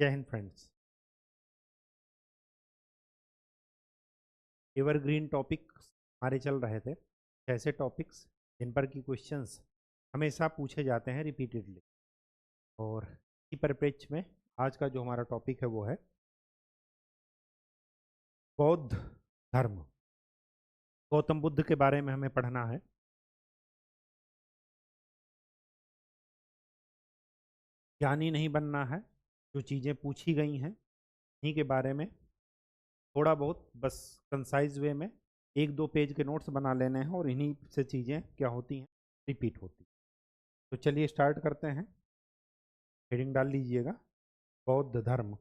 जय Hind friends. Evergreen topics हमारे चल रहे थे, ऐसे टॉपिक्स जिन पर की क्वेश्चंस हमेशा पूछे जाते हैं रिपीटेडली। और इसी परिप्रेक्ष्य में आज का जो हमारा टॉपिक है वो है बौद्ध धर्म। गौतम बुद्ध के बारे में हमें पढ़ना है। ज्ञानी नहीं बनना है, जो चीज़ें पूछी गई हैं इन्हीं के बारे में थोड़ा बहुत बस कंसाइज वे में एक दो पेज के नोट्स बना लेने हैं और इन्हीं से चीज़ें क्या होती हैं, रिपीट होती हैं। तो चलिए स्टार्ट करते हैं। हेडिंग डाल लीजिएगा, बौद्ध धर्म।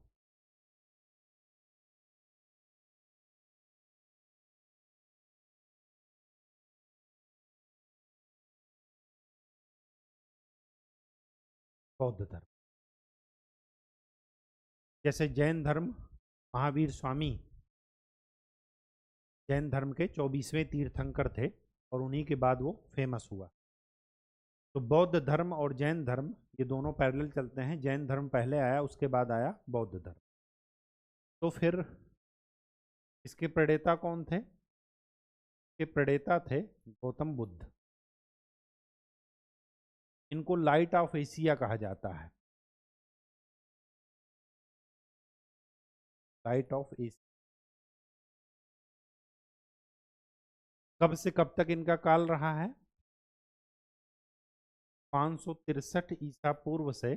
बौद्ध धर्म जैसे जैन धर्म, महावीर स्वामी जैन धर्म के 24वें तीर्थंकर थे और उन्हीं के बाद वो फेमस हुआ। तो बौद्ध धर्म और जैन धर्म ये दोनों पैरेलल चलते हैं। जैन धर्म पहले आया, उसके बाद आया बौद्ध धर्म। तो फिर इसके प्रणेता कौन थे? इसके प्रणेता थे गौतम बुद्ध। इनको लाइट ऑफ एशिया कहा जाता है। Light of Asia. कब से कब तक इनका काल रहा है? 563 ईसा पूर्व से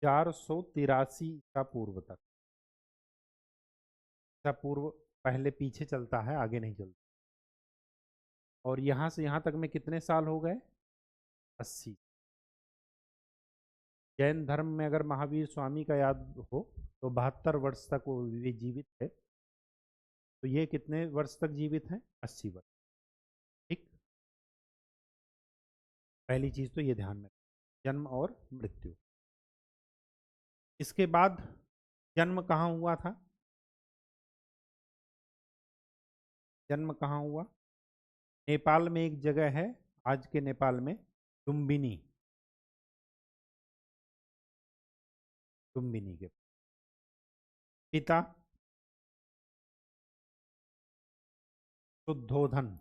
483 ईसा पूर्व तक। ईसा पूर्व पहले पीछे चलता है, आगे नहीं चलता। और यहां से यहां तक में कितने साल हो गए? 80। जैन धर्म में अगर महावीर स्वामी का याद हो तो 72 वर्ष तक वो वे जीवित थे। तो ये कितने वर्ष तक जीवित हैं? 80 वर्ष। ठीक, पहली चीज तो ये ध्यान में, जन्म और मृत्यु। इसके बाद जन्म कहाँ हुआ था? जन्म कहाँ हुआ? नेपाल में एक जगह है, आज के नेपाल में, लुम्बिनी। लुम्बिनी के पिता शुद्धोधन।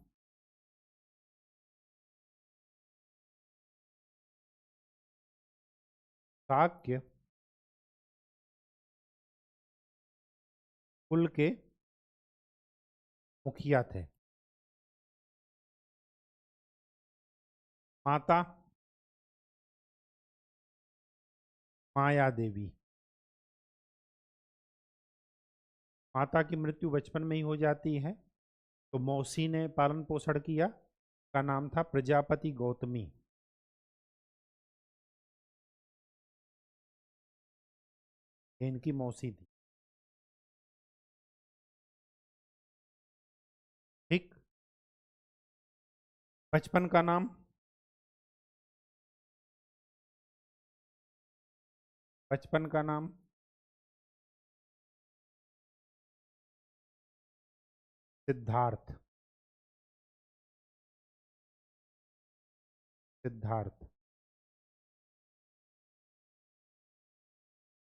शाक्य कुल के मुखिया थे। माता माया देवी। माता की मृत्यु बचपन में ही हो जाती है, तो मौसी ने पालन पोषण किया। का नाम था प्रजापति गौतमी। ये इनकी मौसी थी। ठीक, बचपन का नाम? बचपन का नाम सिद्धार्थ। सिद्धार्थ।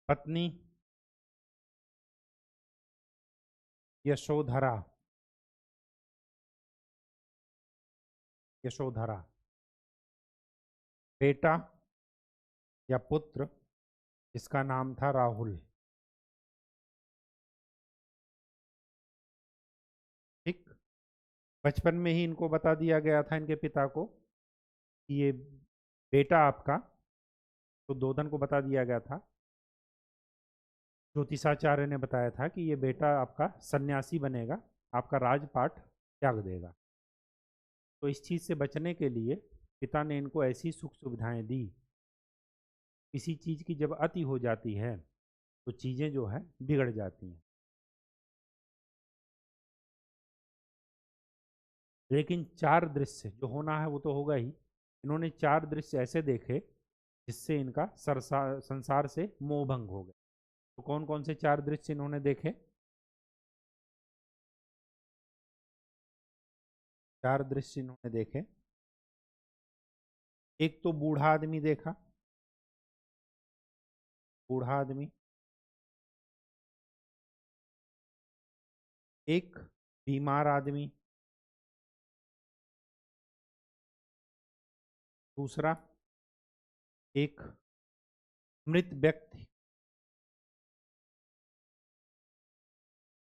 पत्नी यशोधरा। यशोधरा। बेटा या पुत्र जिसका नाम था राहुल। ठीक, बचपन में ही इनको बता दिया गया था, इनके पिता को, कि ये बेटा आपका, तो दोधन को बता दिया गया था, ज्योतिषाचार्य ने बताया था कि ये बेटा आपका सन्यासी बनेगा, आपका राजपाट त्याग देगा। तो इस चीज़ से बचने के लिए पिता ने इनको ऐसी सुख सुविधाएं दी। किसी चीज़ की जब अति हो जाती है तो चीज़ें जो है बिगड़ जाती हैं। लेकिन चार दृश्य जो होना है वो तो होगा ही। इन्होंने चार दृश्य ऐसे देखे जिससे इनका संसार से मोहभंग हो गया। तो कौन कौन से चार दृश्य इन्होंने देखे? चार दृश्य इन्होंने देखे। एक तो बूढ़ा आदमी देखा, बूढ़ा आदमी, एक बीमार आदमी, दूसरा एक मृत व्यक्ति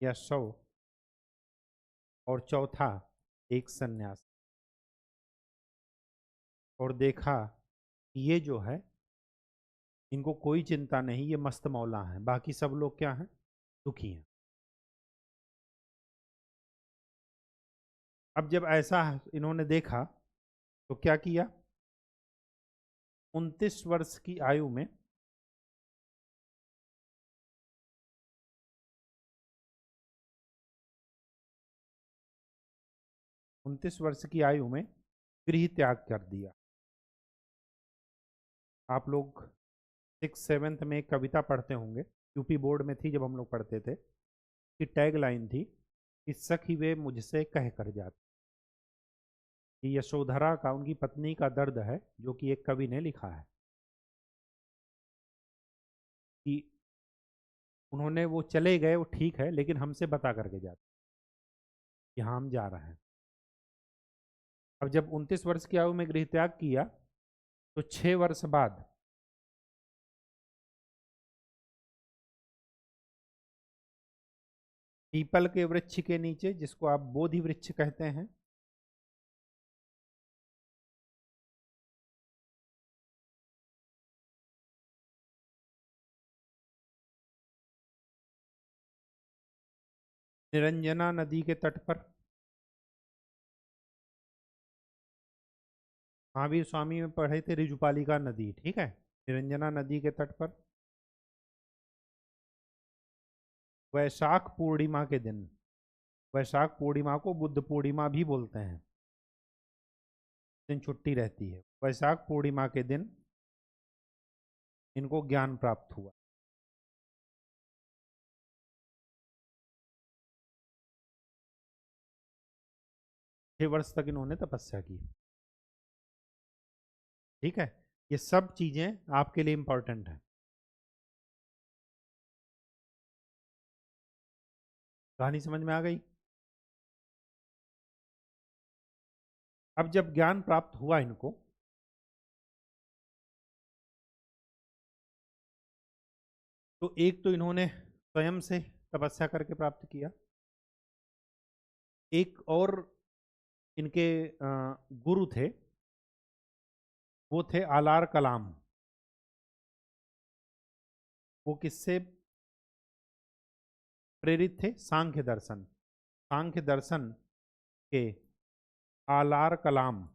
या शव, और चौथा एक सन्यासी। और देखा कि ये जो है इनको कोई चिंता नहीं, ये मस्त मौला हैं, बाकी सब लोग क्या हैं, दुखी हैं। अब जब ऐसा इन्होंने देखा तो क्या किया, 29 वर्ष की आयु में 29 वर्ष की आयु में गृह त्याग कर दिया। आप लोग 6th 7th में एक कविता पढ़ते होंगे, यूपी बोर्ड में थी जब हम लोग पढ़ते थे, कि टैग लाइन थी कि सखी वे मुझसे कह कर जाती। कि यशोधरा का, उनकी पत्नी का दर्द है, जो कि एक कवि ने लिखा है कि उन्होंने, वो चले गए, वो ठीक है, लेकिन हमसे बता करके जाते कि हाँ हम जा रहे हैं। अब जब 29 वर्ष की आयु में गृह त्याग किया तो 6 वर्ष बाद पीपल के वृक्ष के नीचे, जिसको आप बोधि वृक्ष कहते हैं, निरंजना नदी के तट पर, महावीर स्वामी में पढ़े थे ऋजुपालिका नदी, ठीक है, निरंजना नदी के तट पर वैशाख पूर्णिमा के दिन, वैशाख पूर्णिमा को बुद्ध पूर्णिमा भी बोलते हैं, दिन छुट्टी रहती है, वैशाख पूर्णिमा के दिन इनको ज्ञान प्राप्त हुआ। 6 वर्ष तक इन्होंने तपस्या की, ठीक है। ये सब चीजें आपके लिए इंपॉर्टेंट है। कहानी समझ में आ गई। अब जब ज्ञान प्राप्त हुआ इनको, तो एक तो इन्होंने स्वयं से तपस्या करके प्राप्त किया, एक और इनके गुरु थे, वो थे आलार कलाम। वो किससे प्रेरित थे, सांख्य दर्शन, सांख्य दर्शन के आलार कलाम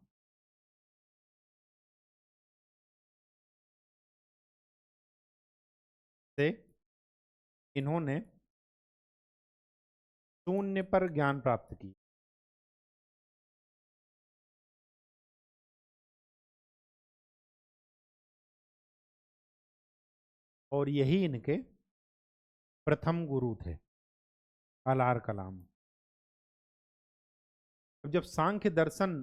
से इन्होंने शून्य पर ज्ञान प्राप्त की। और यही इनके प्रथम गुरु थे, आलार कलाम। अब जब सांख्य दर्शन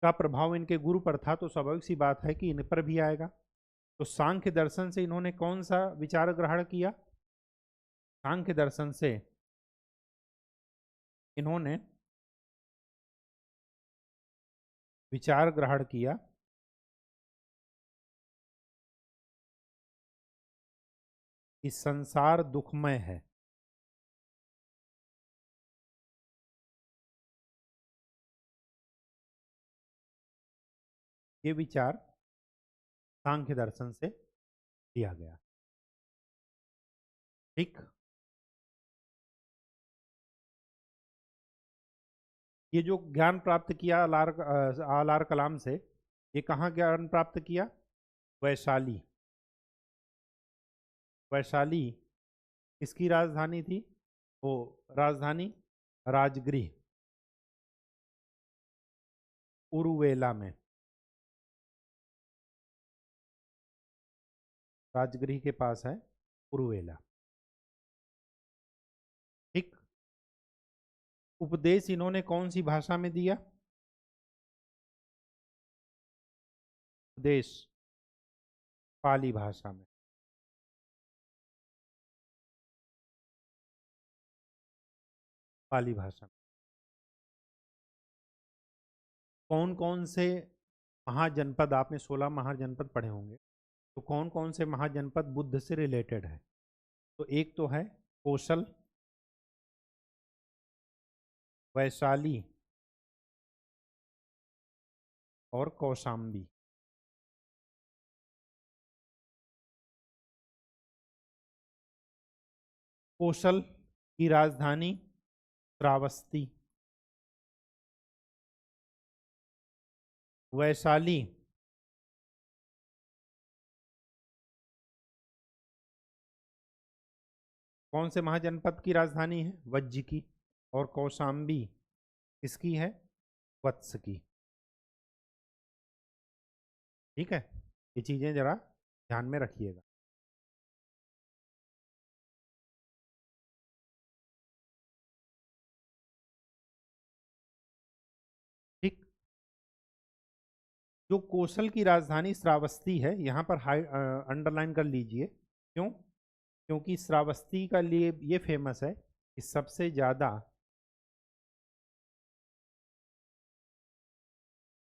का प्रभाव इनके गुरु पर था तो स्वाभाविक सी बात है कि इन पर भी आएगा। तो सांख्य दर्शन से इन्होंने कौन सा विचार ग्रहण किया, सांख्य दर्शन से इन्होंने विचार ग्रहण किया कि संसार दुखमय है। ये विचार सांख्य दर्शन से लिया गया, ठीक। ये जो ज्ञान प्राप्त किया आलार कलाम से, ये कहाँ ज्ञान प्राप्त किया, वैशाली। वैशाली किसकी राजधानी थी, वो राजधानी राजगृह, उरुवेला में, राजगृह के पास है उरुवेला, ठीक। उपदेश इन्होंने कौन सी भाषा में दिया, उपदेश पाली भाषा में। पाली भाषा में कौन कौन से महाजनपद, आपने 16 महाजनपद पढ़े होंगे, तो कौन कौन से महाजनपद बुद्ध से रिलेटेड है? तो एक तो है कौशल, वैशाली और कौशाम्बी। कौशल की राजधानी श्रावस्ती, वैशाली कौन से महाजनपद की राजधानी है? वज्ज की। और कौशाम्बी किसकी है? वत्स की। ठीक है, ये चीजें जरा ध्यान में रखिएगा। ठीक, जो कौशल की राजधानी श्रावस्ती है, यहाँ पर अंडरलाइन कर लीजिए। क्यों? क्योंकि श्रावस्ती का लिए ये फेमस है कि सबसे ज्यादा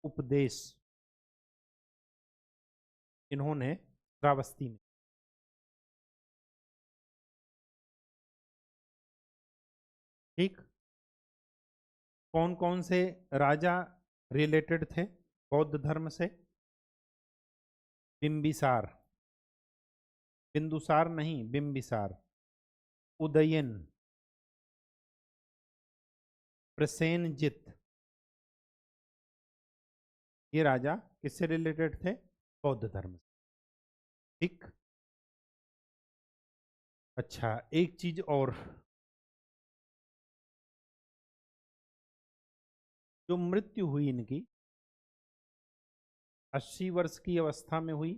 उपदेश इन्होंने श्रावस्ती में। ठीक, कौन कौन से राजा रिलेटेड थे बौद्ध धर्म से? बिंबिसार, बिंदुसार नहीं, बिंबिसार। उदयन, प्रसेनजित, ये राजा किससे रिलेटेड थे? बौद्ध धर्म से। ठीक, अच्छा एक चीज और, जो मृत्यु हुई इनकी 80 वर्ष की अवस्था में हुई।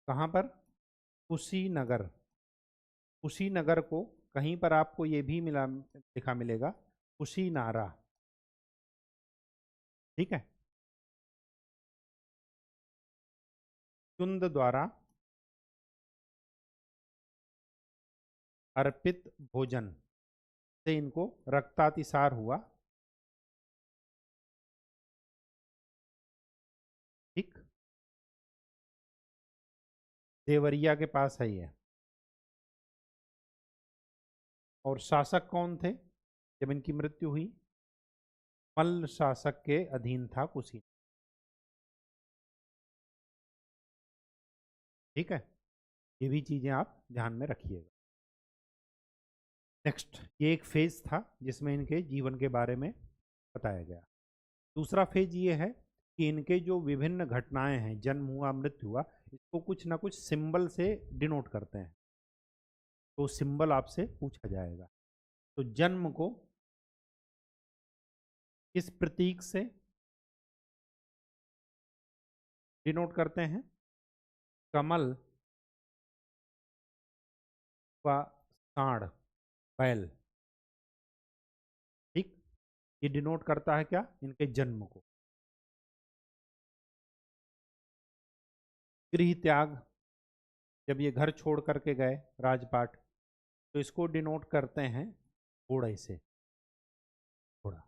कहाँ पर? कुशीनगर। कुशीनगर को कहीं पर आपको ये भी मिला, लिखा मिलेगा कुशीनारा। ठीक है, चुंद द्वारा अर्पित भोजन से इनको रक्तातिसार हुआ। ठीक, देवरिया के पास है ये। और शासक कौन थे जब इनकी मृत्यु हुई? मल्ल शासक के अधीन था कुशी। ठीक है, ये भी चीजें आप ध्यान में रखिएगा। नेक्स्ट, ये एक फेज था जिसमें इनके जीवन के बारे में बताया गया। दूसरा फेज ये है कि इनके जो विभिन्न घटनाएं हैं, जन्म हुआ, मृत्यु हुआ, इसको कुछ ना कुछ सिंबल से डिनोट करते हैं। तो सिंबल आपसे पूछा जाएगा। तो जन्म को किस प्रतीक से डिनोट करते हैं? कमल व सांड, बैल। ठीक, ये डिनोट करता है क्या? इनके जन्म को। गृह त्याग, जब ये घर छोड़ करके गए राजपाट, तो इसको डिनोट करते हैं घोड़े से, घोड़ा।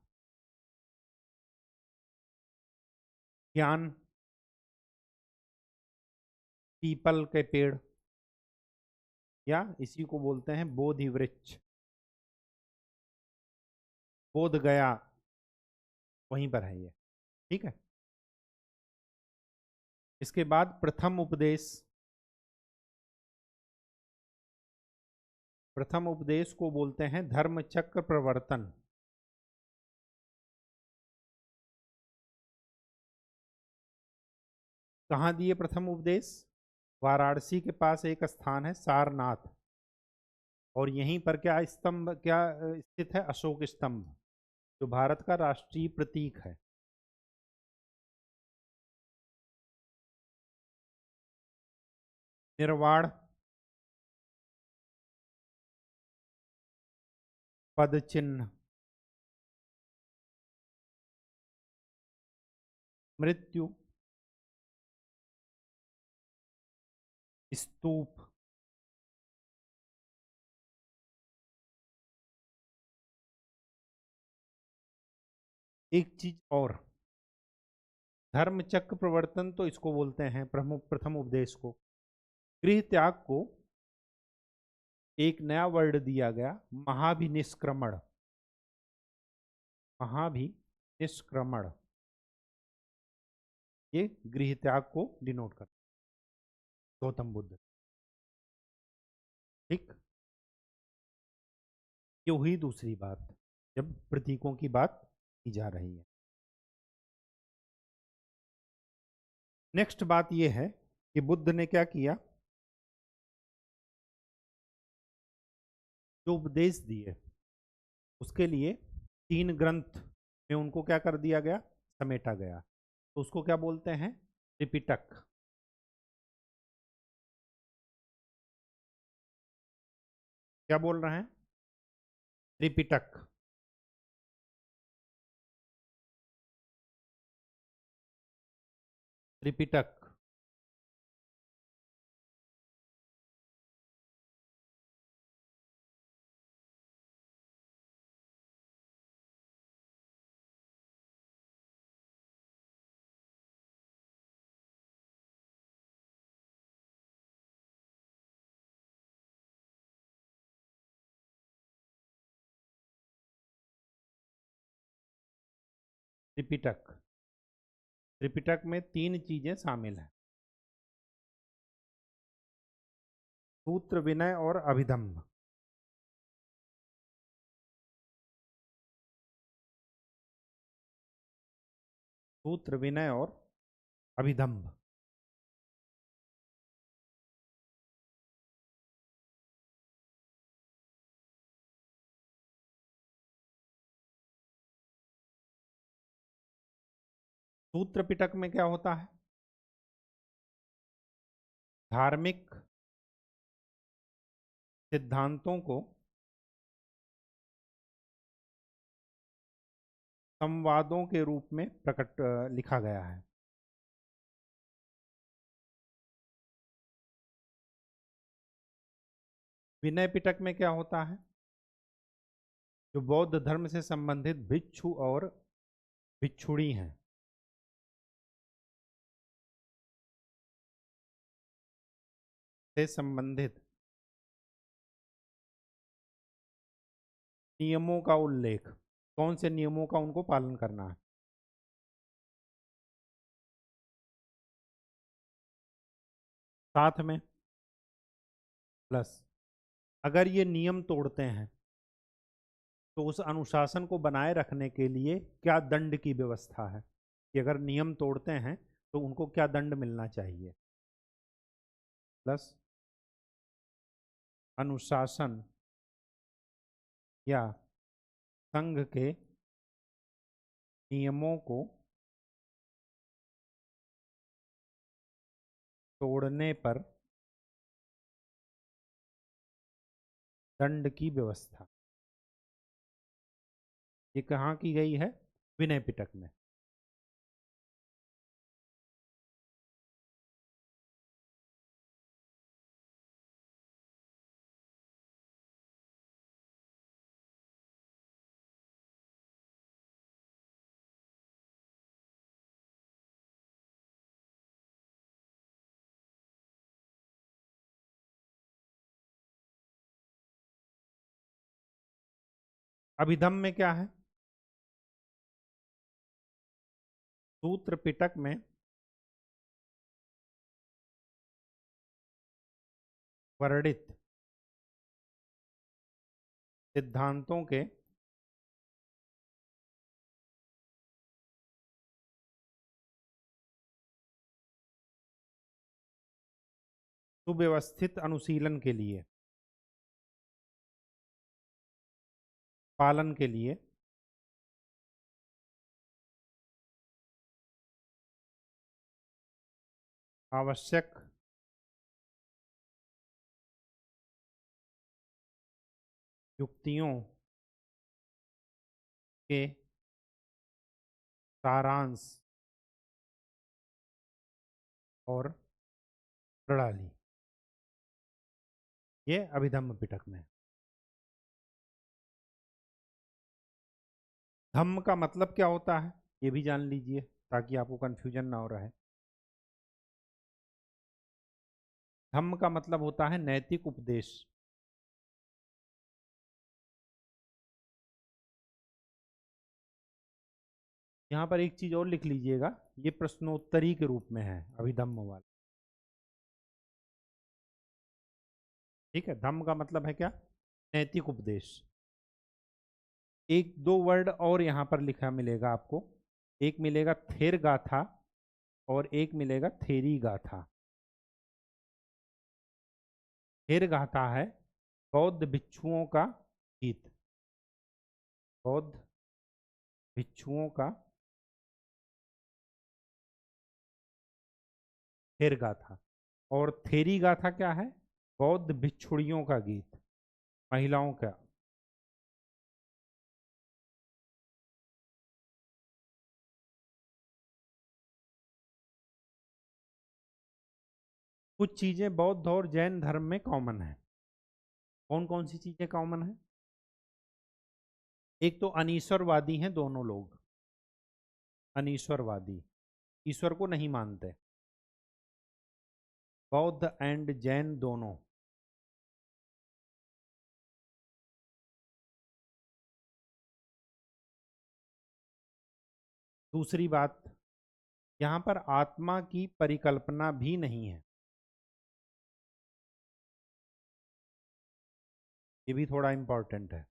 ज्ञान, पीपल के पेड़, या इसी को बोलते हैं बोधि वृक्ष। बोध गया वहीं पर है ये। ठीक है, इसके बाद प्रथम उपदेश। प्रथम उपदेश को बोलते हैं धर्म चक्र प्रवर्तन। कहाँ दिए प्रथम उपदेश? वाराणसी के पास एक स्थान है सारनाथ, और यहीं पर क्या स्तंभ, क्या स्थित है? अशोक स्तंभ, जो भारत का राष्ट्रीय प्रतीक है। निर्वाण, पद चिन्ह, मृत्यु, स्तूप, एक चीज और, धर्म चक्र प्रवर्तन तो इसको बोलते हैं प्रथम उपदेश को। गृह त्याग को एक नया वर्ड दिया गया, महाभिनिष्क्रमण। महाभिनिष्क्रमण, ये गृह त्याग को डिनोट करता है, गौतम बुद्ध। ठीक, ये हुई दूसरी बात जब प्रतीकों की बात की जा रही है। नेक्स्ट बात यह है कि बुद्ध ने क्या किया, जो उपदेश दिए उसके लिए 3 ग्रंथ में उनको क्या कर दिया गया, समेटा गया। तो उसको क्या बोलते हैं, त्रिपिटक। क्या बोल रहे हैं, त्रिपिटक। त्रिपिटक, त्रिपिटक। त्रिपिटक में 3 चीजें शामिल हैं, सूत्र, विनय और अभिधम्म। सूत्र, विनय और अभिधम्म। सूत्र पिटक में क्या होता है, धार्मिक सिद्धांतों को संवादों के रूप में प्रकट लिखा गया है। विनय पिटक में क्या होता है, जो बौद्ध धर्म से संबंधित भिक्षु और भिक्षुणी हैं, से संबंधित नियमों का उल्लेख, कौन से नियमों का उनको पालन करना है। साथ में प्लस, अगर ये नियम तोड़ते हैं तो उस अनुशासन को बनाए रखने के लिए क्या दंड की व्यवस्था है, कि अगर नियम तोड़ते हैं तो उनको क्या दंड मिलना चाहिए, प्लस अनुशासन या संघ के नियमों को तोड़ने पर दंड की व्यवस्था। ये कहाँ की गई है, विनय पिटक में। अभिधम में क्या है, सूत्र पिटक में वर्णित सिद्धांतों के सुव्यवस्थित अनुशीलन के लिए, पालन के लिए आवश्यक युक्तियों के सारांश और प्रणाली, ये अभिधम्म पिटक में है। धम्म का मतलब क्या होता है ये भी जान लीजिए ताकि आपको कंफ्यूजन ना हो रहा है। धम्म का मतलब होता है नैतिक उपदेश। यहाँ पर एक चीज और लिख लीजिएगा, ये प्रश्नोत्तरी के रूप में है अभिधम्म वाला। ठीक है, धम्म का मतलब है क्या, नैतिक उपदेश। एक दो वर्ड और यहाँ पर लिखा मिलेगा आपको, एक मिलेगा थेर गाथा और एक मिलेगा थेरी गाथा। थेर गाथा है बौद्ध भिक्षुओं का गीत, बौद्ध भिक्षुओं का थेर गाथा। और थेरी गाथा क्या है, बौद्ध भिक्षुड़ियों का गीत, महिलाओं का। कुछ चीजें बौद्ध और जैन धर्म में कॉमन है। कौन कौन सी चीजें कॉमन है, एक तो अनीश्वरवादी हैं दोनों लोग, अनीश्वरवादी, ईश्वर को नहीं मानते, बौद्ध एंड जैन दोनों। दूसरी बात, यहाँ पर आत्मा की परिकल्पना भी नहीं है, ये भी थोड़ा इंपॉर्टेंट है।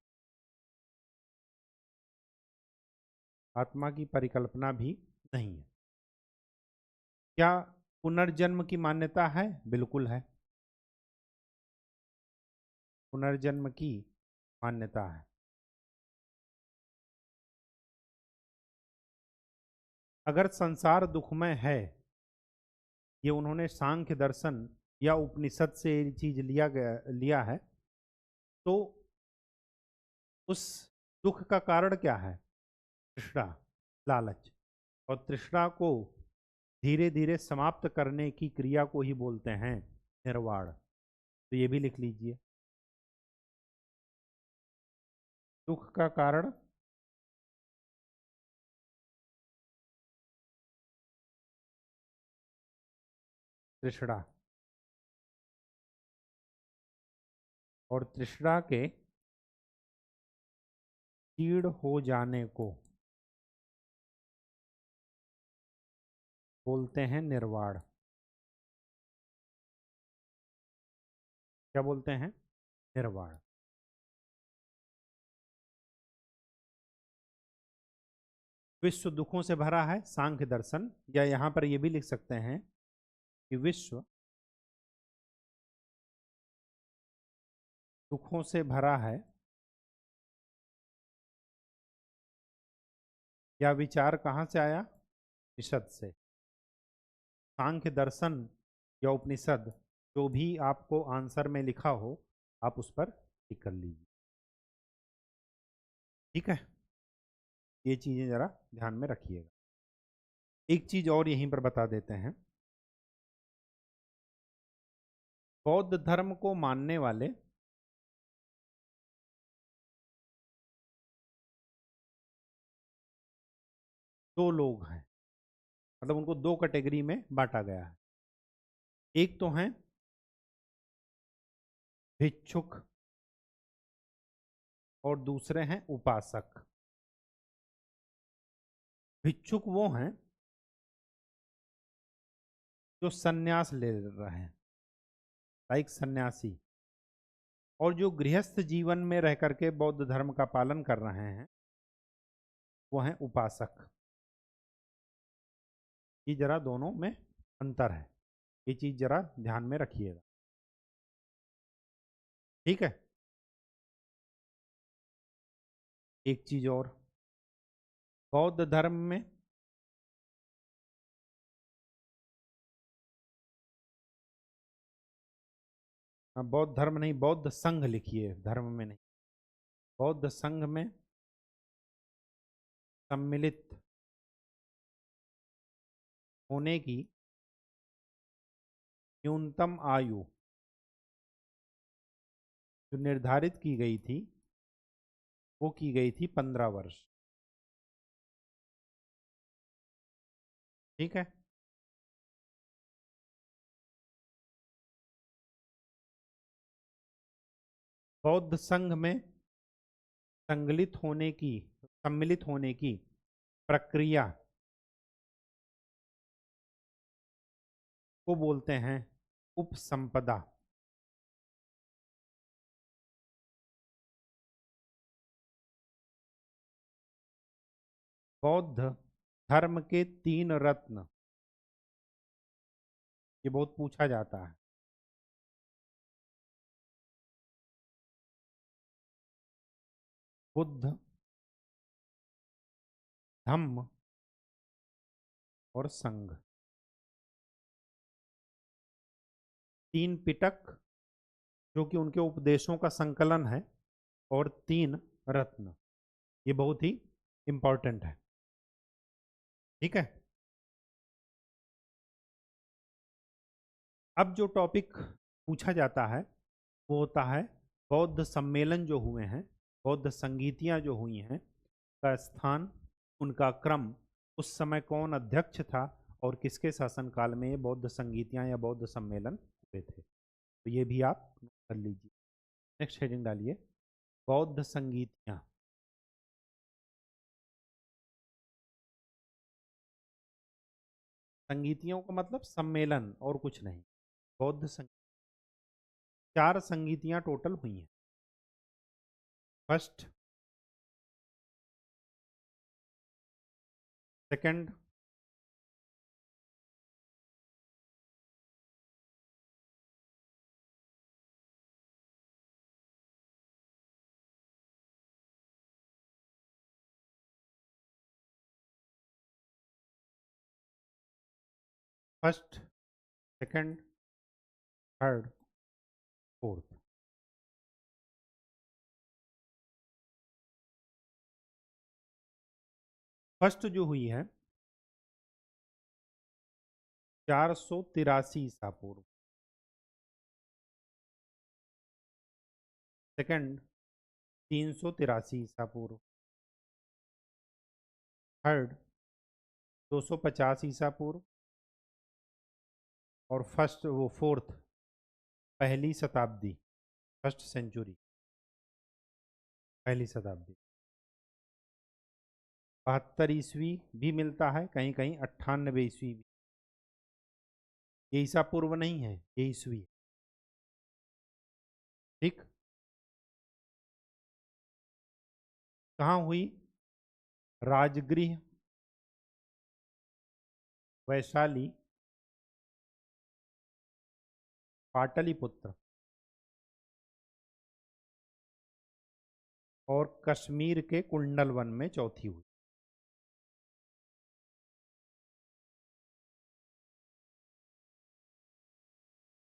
आत्मा की परिकल्पना भी नहीं है। क्या पुनर्जन्म की मान्यता है, बिल्कुल है, पुनर्जन्म की मान्यता है। अगर संसार दुखमय है, ये उन्होंने सांख्य दर्शन या उपनिषद से ये चीज लिया है, तो उस दुख का कारण क्या है, तृष्णा, लालच। और तृष्णा को धीरे धीरे समाप्त करने की क्रिया को ही बोलते हैं निर्वाण। तो ये भी लिख लीजिए, दुख का कारण तृष्णा, और तृष्णा के क्षीण हो जाने को बोलते हैं निर्वाण। क्या बोलते हैं, निर्वाण। विश्व दुखों से भरा है, सांख्य दर्शन, या यहां पर यह भी लिख सकते हैं कि विश्व दुखों से भरा है, या विचार कहाँ से आया, उपनिषद से। सांख्य दर्शन या उपनिषद, जो भी आपको आंसर में लिखा हो आप उस पर टिक कर लीजिए। ठीक है, ये चीजें जरा ध्यान में रखिएगा। एक चीज और यहीं पर बता देते हैं, बौद्ध धर्म को मानने वाले दो लोग हैं, मतलब उनको दो कैटेगरी में बांटा गया है। एक तो हैं भिक्षुक और दूसरे हैं उपासक। भिक्षुक वो हैं जो सन्यास ले रहे हैं, लाइक सन्यासी, और जो गृहस्थ जीवन में रह करके बौद्ध धर्म का पालन कर रहे हैं वो हैं उपासक। ये जरा दोनों में अंतर है, ये चीज जरा ध्यान में रखिएगा। ठीक है, एक चीज और, बौद्ध धर्म में बौद्ध धर्म नहीं, बौद्ध संघ लिखिए, धर्म में नहीं। बौद्ध संघ में सम्मिलित होने की न्यूनतम आयु जो निर्धारित की गई थी वो की गई थी 15 वर्ष। ठीक है। बौद्ध संघ में सम्मिलित होने की प्रक्रिया को बोलते हैं उपसंपदा। बौद्ध धर्म के 3 रत्न, ये बहुत पूछा जाता है। बुद्ध, धम्म और संघ। 3 पिटक जो कि उनके उपदेशों का संकलन है, और 3 रत्न, ये बहुत ही इंपॉर्टेंट है। ठीक है। अब जो टॉपिक पूछा जाता है वो होता है बौद्ध सम्मेलन जो हुए हैं, बौद्ध संगीतियां जो हुई हैं, का स्थान, उनका क्रम, उस समय कौन अध्यक्ष था और किसके शासनकाल में ये बौद्ध संगीतियां या बौद्ध सम्मेलन हुए थे। तो ये भी आप नोट कर लीजिए। नेक्स्ट हेडिंग डालिए, बौद्ध संगीतियां। संगीतियों का मतलब सम्मेलन और कुछ नहीं। बौद्ध संगीत, 4 संगीतियां टोटल हुई हैं। First, second, first, second, third, fourth. First जो हुई है 483 ईसा पूर्व। सेकंड 383 ईसा पूर्व। थर्ड 250 ईसा पूर्व। और फर्स्ट वो फोर्थ पहली शताब्दी, फर्स्ट सेंचुरी, पहली शताब्दी। 72 ईस्वी भी मिलता है, कहीं कहीं 98 ईस्वी भी। ये ईसा पूर्व नहीं है, ये ईस्वी। ठीक। कहाँ हुई? राजगृह, वैशाली, पाटलिपुत्र और कश्मीर के कुंडल वन में चौथी हुई।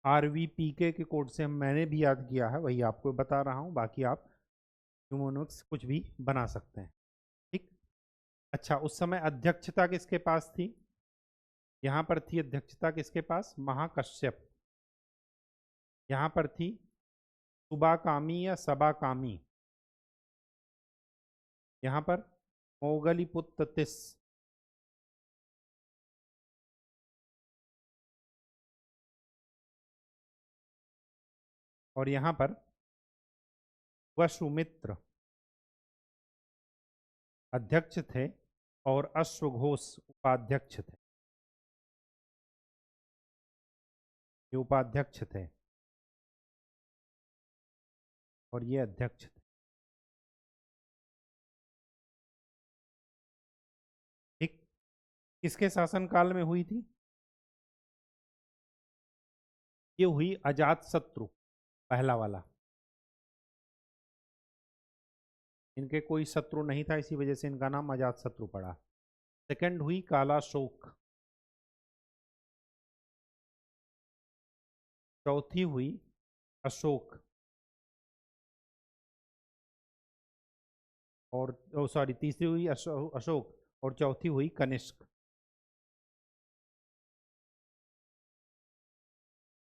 RVPK के कोड से मैंने भी याद किया है, वही आपको बता रहा हूँ, बाकी आप न्यूमोनिक्स कुछ भी बना सकते हैं। ठीक। अच्छा, उस समय अध्यक्षता किसके पास थी? यहाँ पर थी अध्यक्षता किसके पास? महाकश्यप। यहाँ पर थी सुबाकामी या सबाकामी। यहाँ पर मोगलीपुत्र तिस। और यहाँ पर वसुमित्र अध्यक्ष थे और अश्वघोष उपाध्यक्ष थे। ये उपाध्यक्ष थे और ये अध्यक्ष थे। ठीक। किसके शासनकाल में हुई थी? ये हुई अजात शत्रु, पहला वाला। इनके कोई शत्रु नहीं था, इसी वजह से इनका नाम अजात शत्रु पड़ा। सेकंड हुई कालाशोक। चौथी हुई अशोक। और सॉरी, तीसरी हुई अशोक और चौथी हुई कनिष्क।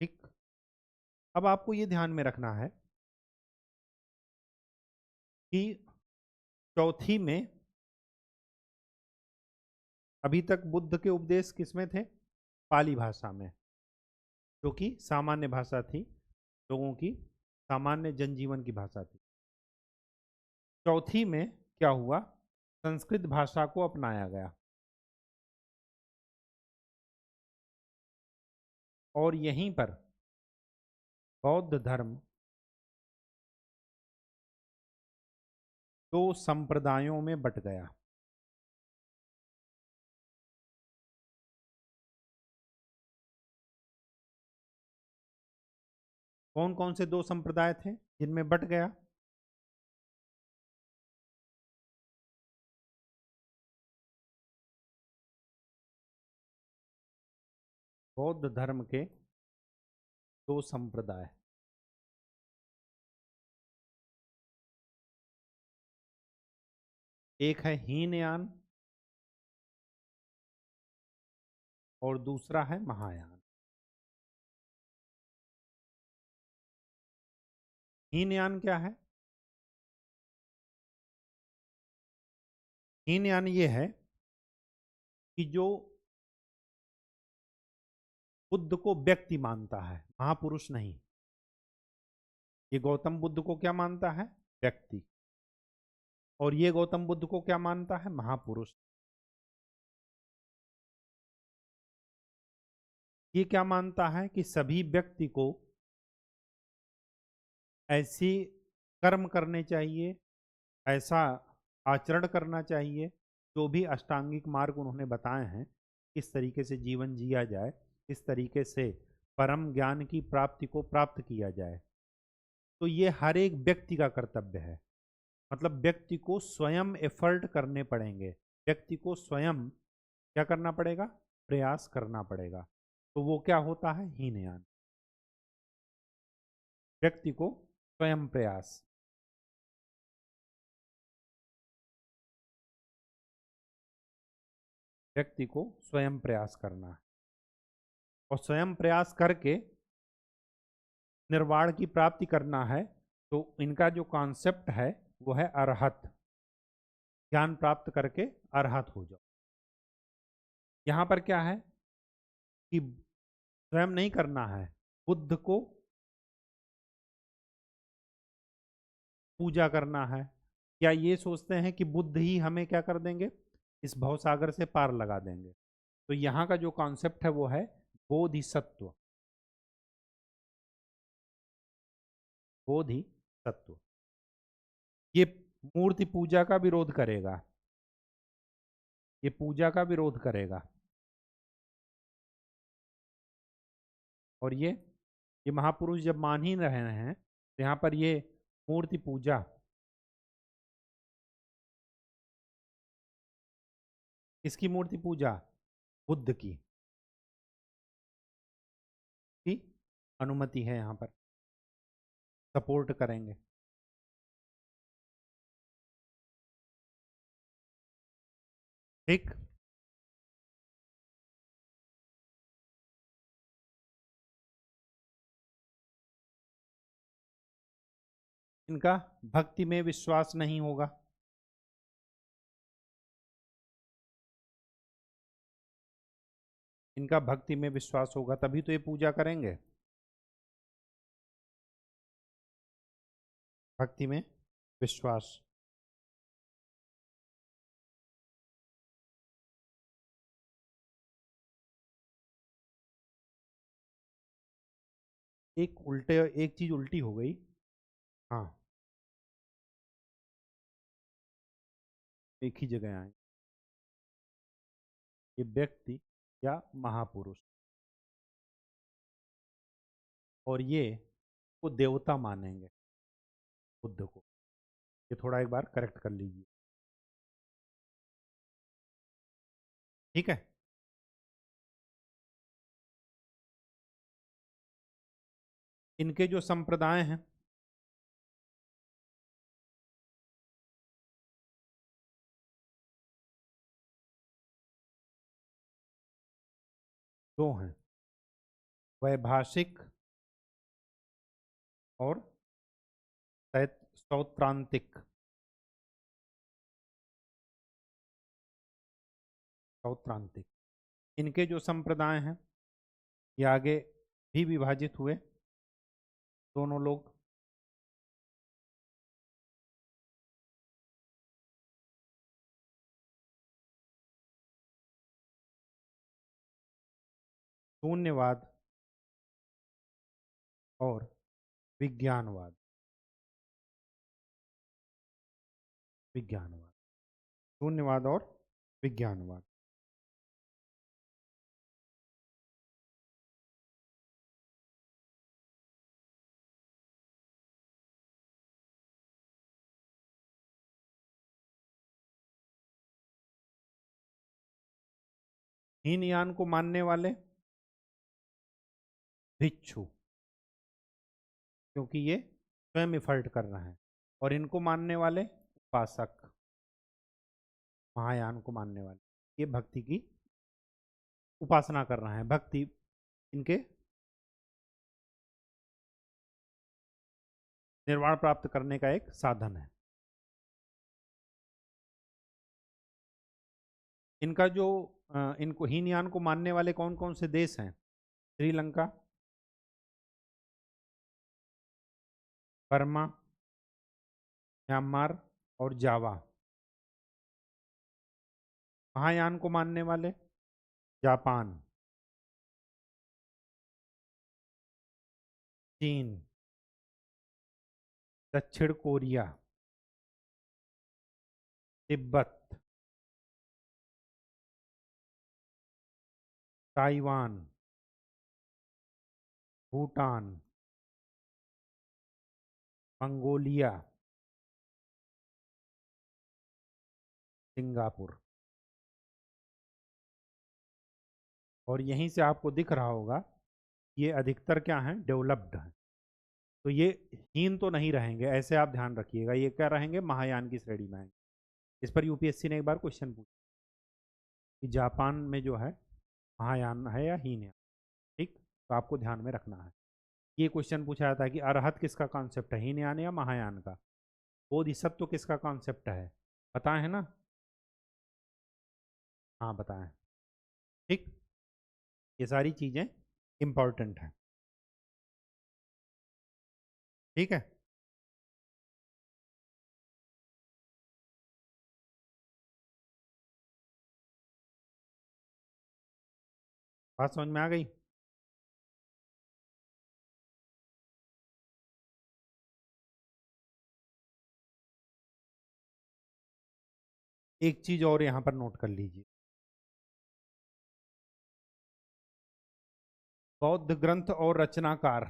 ठीक। अब आपको ये ध्यान में रखना है कि चौथी में अभी तक बुद्ध के उपदेश किसमें थे? पाली भाषा में, जो कि सामान्य भाषा थी, लोगों की सामान्य जनजीवन की भाषा थी। चौथी में क्या हुआ? संस्कृत भाषा को अपनाया गया और यहीं पर बौद्ध धर्म दो संप्रदायों में बट गया। कौन कौन से दो संप्रदाय थे जिनमें बट गया? बौद्ध धर्म के दो संप्रदाय, एक है हीनयान और दूसरा है महायान। हीनयान क्या है? हीनयान ये है कि जो बुद्ध को व्यक्ति मानता है, महापुरुष नहीं। ये गौतम बुद्ध को क्या मानता है? व्यक्ति। और ये गौतम बुद्ध को क्या मानता है? महापुरुष। ये क्या मानता है कि सभी व्यक्ति को ऐसी कर्म करने चाहिए, ऐसा आचरण करना चाहिए, जो भी अष्टांगिक मार्ग उन्होंने बताए हैं, किस तरीके से जीवन जिया जाए, किस तरीके से परम ज्ञान की प्राप्ति को प्राप्त किया जाए। तो ये हर एक व्यक्ति का कर्तव्य है। मतलब व्यक्ति को स्वयं एफर्ट करने पड़ेंगे, व्यक्ति को स्वयं क्या करना पड़ेगा? प्रयास करना पड़ेगा। तो वो क्या होता है? हीनयान। व्यक्ति को स्वयं प्रयास। व्यक्ति को स्वयं प्रयास करना है और स्वयं प्रयास करके निर्वाण की प्राप्ति करना है। तो इनका जो कॉन्सेप्ट है वो है अरहत। ज्ञान प्राप्त करके अरहत हो जाओ। यहां पर क्या है कि स्वयं नहीं करना है, बुद्ध को पूजा करना है। क्या ये सोचते हैं कि बुद्ध ही हमें क्या कर देंगे? इस भवसागर से पार लगा देंगे। तो यहाँ का जो कॉन्सेप्ट है वो है बोधिसत्व। बोधिसत्व ये मूर्ति पूजा का विरोध करेगा, ये पूजा का विरोध करेगा। और ये महापुरुष जब मान ही रहे हैं तो यहाँ पर ये मूर्ति पूजा, इसकी मूर्ति पूजा बुद्ध की अनुमति है, यहाँ पर सपोर्ट करेंगे। ठीक। इनका भक्ति में विश्वास नहीं होगा। इनका भक्ति में विश्वास होगा तभी तो ये पूजा करेंगे। भक्ति में विश्वास। एक चीज उल्टी हो गई। हाँ, एक ही जगह आए। ये व्यक्ति या महापुरुष, और ये को देवता मानेंगे बुद्ध को। ये थोड़ा एक बार करेक्ट कर लीजिए। ठीक है। इनके जो संप्रदाय हैं दो हैं, वैभाषिक और सौत्रांतिक। सौत्रांतिक इनके जो संप्रदाय हैं ये आगे भी विभाजित हुए दोनों लोग। शून्यवाद और विज्ञानवाद। विज्ञानवाद, शून्यवाद और विज्ञानवाद। हीनयान को मानने वाले भिक्षु, क्योंकि ये स्वयं इफर्ट कर रहे हैं, और इनको मानने वाले उपासक। महायान को मानने वाले ये भक्ति की उपासना कर रहे हैं। भक्ति इनके निर्वाण प्राप्त करने का एक साधन है। इनका जो इनको हीनयान को मानने वाले कौन कौन से देश हैं? श्रीलंका, बर्मा, म्यांमार और जावा। महायान को मानने वाले जापान, चीन, दक्षिण Korea, Tibet, Taiwan, Bhutan, Mongolia, Singapore. और यहीं से आपको दिख रहा होगा ये अधिकतर क्या हैं? डेवलप्ड हैं। तो ये हीन तो नहीं रहेंगे, ऐसे आप ध्यान रखिएगा। ये क्या रहेंगे? महायान की श्रेणी में आएंगे। इस पर यूपीएससी ने एक बार क्वेश्चन पूछा कि जापान में जो है महायान है या हीन है। ठीक, तो आपको ध्यान में रखना है। ये क्वेश्चन पूछा जाता है कि अरहत किसका कॉन्सेप्ट है, हीनयान या महायान का? बोधिसत्व किसका कॉन्सेप्ट है? बताए है ना? हाँ बताएं। ठीक, ये सारी चीजें इंपॉर्टेंट हैं। ठीक है, बात समझ में आ गई? एक चीज और यहां पर नोट कर लीजिए। बौद्ध ग्रंथ और रचनाकार।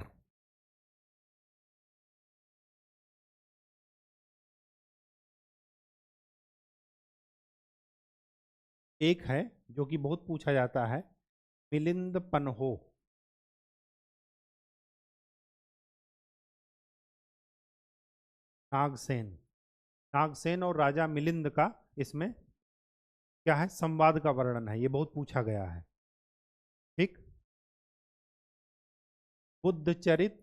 एक है जो कि बहुत पूछा जाता है, मिलिंद पन्हो। नागसेन। नागसेन और राजा मिलिंद का इसमें क्या है? संवाद का वर्णन है। ये बहुत पूछा गया है। ठीक, बुद्ध चरित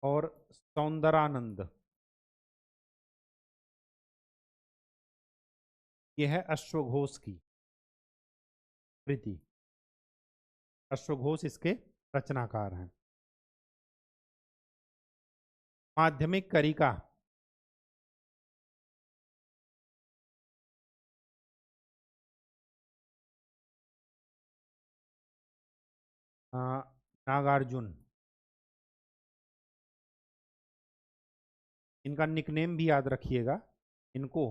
और सौंदरानंद। ये है अश्वघोष की कृति। अश्वघोष इसके रचनाकार हैं। माध्यमिक करिका। नागार्जुन। इनका निकनेम भी याद रखिएगा, इनको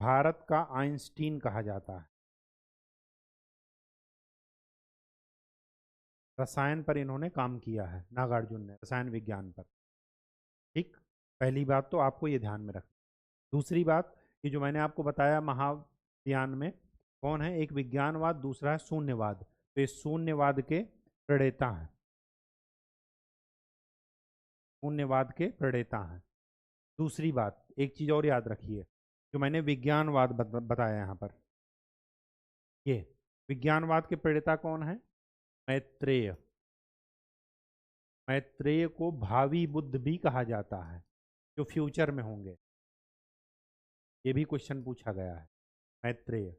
भारत का आइंस्टीन कहा जाता है। रसायन पर इन्होंने काम किया है, नागार्जुन ने, रसायन विज्ञान पर। ठीक, पहली बात तो आपको ये ध्यान में रखना। दूसरी बात, ये जो मैंने आपको बताया महायान में कौन है? एक विज्ञानवाद, दूसरा है शून्यवाद। तो इस शून्यवाद के प्रणेता हैं। शून्यवाद के प्रणेता हैं। दूसरी बात, एक चीज और याद रखिए, जो मैंने विज्ञानवाद बताया यहाँ पर, ये विज्ञानवाद के प्रणेता कौन है? मैत्रेय। मैत्रेय को भावी बुद्ध भी कहा जाता है, जो फ्यूचर में होंगे। ये भी क्वेश्चन पूछा गया है। मैत्रेय